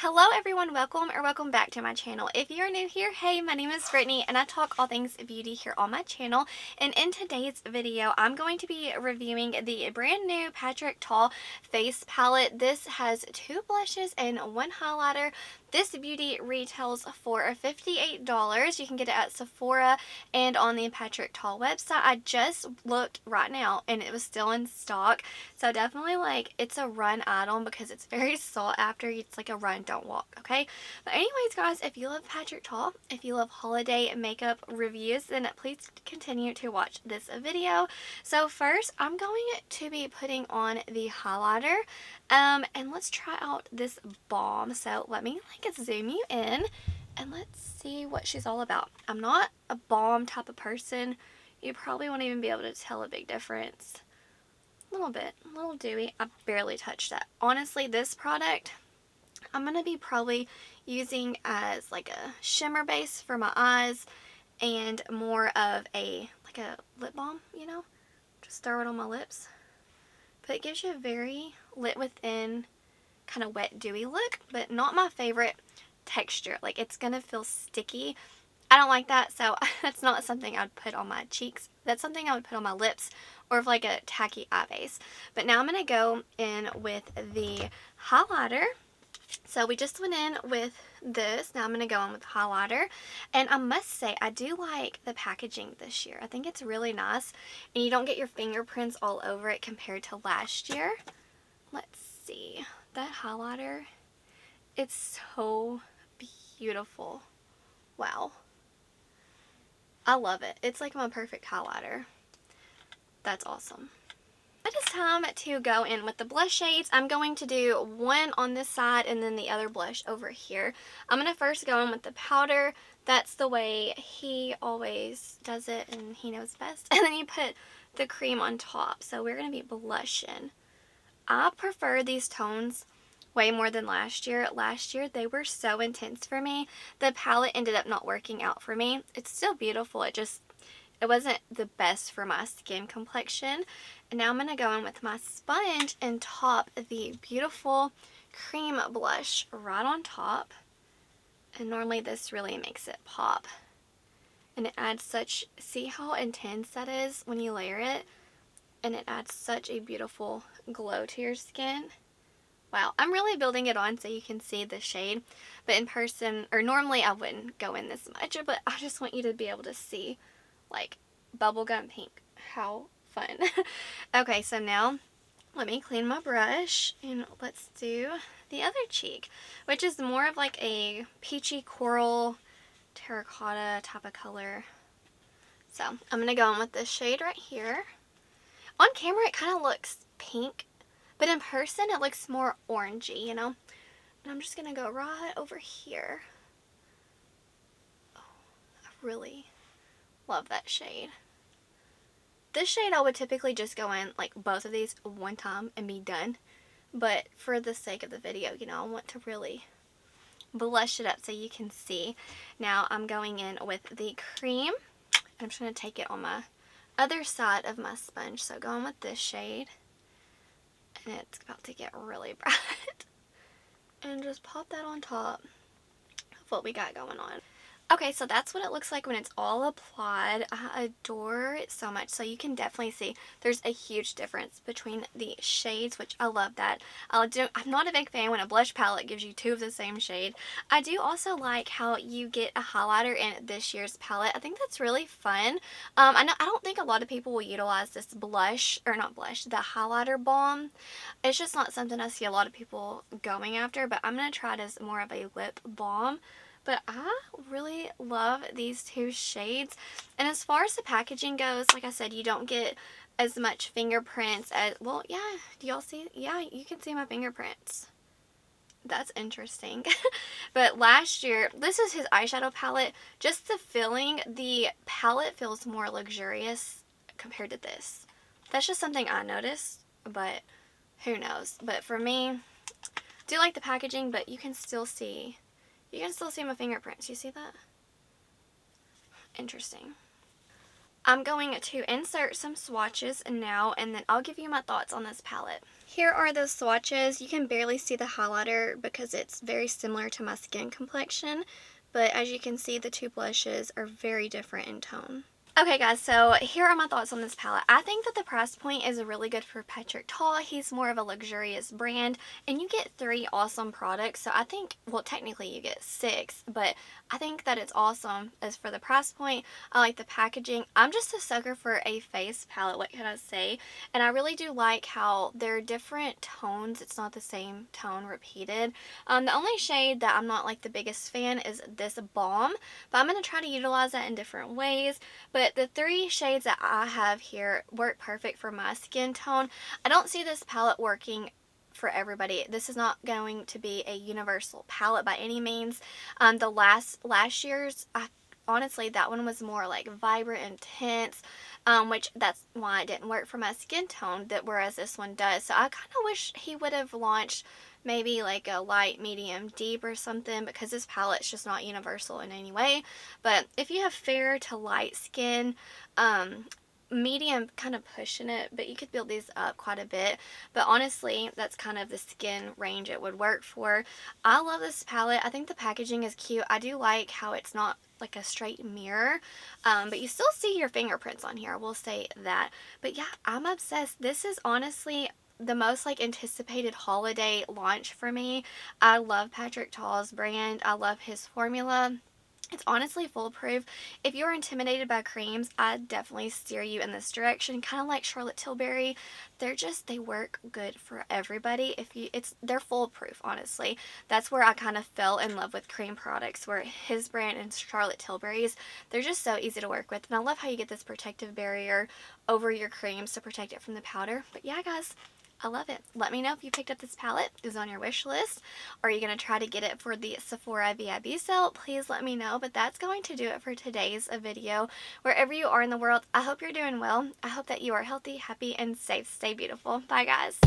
Hello everyone, welcome back to my channel. If you're new here, hey, my name is Brittany and I talk all things beauty here on my channel. And in today's video, I'm going to be reviewing the brand new Patrick Ta face palette. This has 2 blushes and 1 highlighter. This beauty retails for $58. You can get it at Sephora and on the Patrick Ta website. I just looked right now and it was still in stock. So definitely it's a run item because it's very sought after. It's like a run, don't walk, okay? But anyways, guys, if you love Patrick Ta, if you love holiday makeup reviews, then please continue to watch this video. So first, I'm going to be putting on the highlighter. And let's try out this balm. So let me zoom you in and let's see what she's all about. I'm not a balm type of person. You probably won't even be able to tell a big difference. A little bit, a little dewy. I barely touched that. Honestly, this product I'm going to be probably using as like a shimmer base for my eyes and more of a lip balm, you know, just throw it on my lips. But it gives you a very lit within kind of wet dewy look, but not my favorite texture. Like, it's going to feel sticky. I don't like that, so that's not something I would put on my cheeks. That's something I would put on my lips or of like a tacky eye base. But now I'm going to go in with the highlighter. So we just went in with this. Now I'm going to go in with highlighter. And I must say, I do like the packaging this year. I think it's really nice. And you don't get your fingerprints all over it compared to last year. Let's see. That highlighter, it's so beautiful. Wow. I love it. It's like my perfect highlighter. That's awesome. It is time to go in with the blush shades. I'm going to do one on this side and then the other blush over here. I'm going to first go in with the powder. That's the way he always does it and he knows best. And then you put the cream on top. So we're going to be blushing. I prefer these tones way more than last year. Last year they were so intense for me. The palette ended up not working out for me. It's still beautiful. It wasn't the best for my skin complexion. And now I'm going to go in with my sponge and top the beautiful cream blush right on top. And normally this really makes it pop. And it adds such, see how intense that is when you layer it? And it adds such a beautiful glow to your skin. Wow, I'm really building it on so you can see the shade. But in person, or normally I wouldn't go in this much, but I just want you to be able to see like bubblegum pink. How fun. Okay, so now let me clean my brush and let's do the other cheek, which is more of like a peachy coral terracotta type of color. So I'm going to go in with this shade right here. On camera it kind of looks pink, but in person it looks more orangey, you know. And I'm just going to go right over here. Oh, I really love that shade. This shade I would typically just go in like both of these one time and be done. But for the sake of the video, you know, I want to really blush it up so you can see. Now I'm going in with the cream. I'm just going to take it on my other side of my sponge. So going with this shade. And it's about to get really bright. And just pop that on top of what we got going on. Okay, so that's what it looks like when it's all applied. I adore it so much. So you can definitely see there's a huge difference between the shades, which I love that. I'm not a big fan when a blush palette gives you 2 of the same shade. I do also like how you get a highlighter in this year's palette. I think that's really fun. I don't think a lot of people will utilize this blush, or not blush, the highlighter balm. It's just not something I see a lot of people going after, but I'm going to try it as more of a lip balm. But I really love these 2 shades. And as far as the packaging goes, like I said, you don't get as much fingerprints as, well, yeah, do y'all see? Yeah, you can see my fingerprints. That's interesting. But last year, this is his eyeshadow palette. Just the feeling, the palette feels more luxurious compared to this. That's just something I noticed, but who knows. But for me, I do like the packaging, but you can still see my fingerprints. You see that? Interesting. I'm going to insert some swatches now, and then I'll give you my thoughts on this palette. Here are the swatches. You can barely see the highlighter because it's very similar to my skin complexion, but as you can see, the two blushes are very different in tone. Okay guys, so here are my thoughts on this palette. I think that the price point is really good for Patrick Ta. He's more of a luxurious brand, and you get 3 awesome products. So I think, well, technically you get 6, but I think that it's awesome as for the price point. I like the packaging. I'm just a sucker for a face palette, what can I say? And I really do like how they're different tones. It's not the same tone repeated. The only shade that I'm not like the biggest fan is this Balm, but I'm going to try to utilize that in different ways. But the 3 shades that I have here work perfect for my skin tone. I don't see this palette working for everybody. This is not going to be a universal palette by any means. The last year's, honestly, that one was more like vibrant, intense, which that's why it didn't work for my skin tone, whereas this one does. So I kind of wish he would have launched maybe like a light, medium, deep or something, because this palette's just not universal in any way. But if you have fair to light skin, medium kind of pushing it, but you could build these up quite a bit. But honestly, that's kind of the skin range it would work for. I love this palette. I think the packaging is cute. I do like how it's not like a straight mirror, but you still see your fingerprints on here, I will say that. But yeah, I'm obsessed. This is honestly the most like anticipated holiday launch for me. I love Patrick Ta's brand. I love his formula. It's honestly foolproof. If you're intimidated by creams, I definitely steer you in this direction. Kind of like Charlotte Tilbury. They work good for everybody. They're foolproof, honestly. That's where I kind of fell in love with cream products, where his brand and Charlotte Tilbury's, they're just so easy to work with. And I love how you get this protective barrier over your creams to protect it from the powder. But yeah, guys, I love it. Let me know if you picked up this palette. Is on your wish list. Are you going to try to get it for the Sephora VIB sale? Please let me know. But that's going to do it for today's video. Wherever you are in the world, I hope you're doing well. I hope that you are healthy, happy, and safe. Stay beautiful. Bye, guys.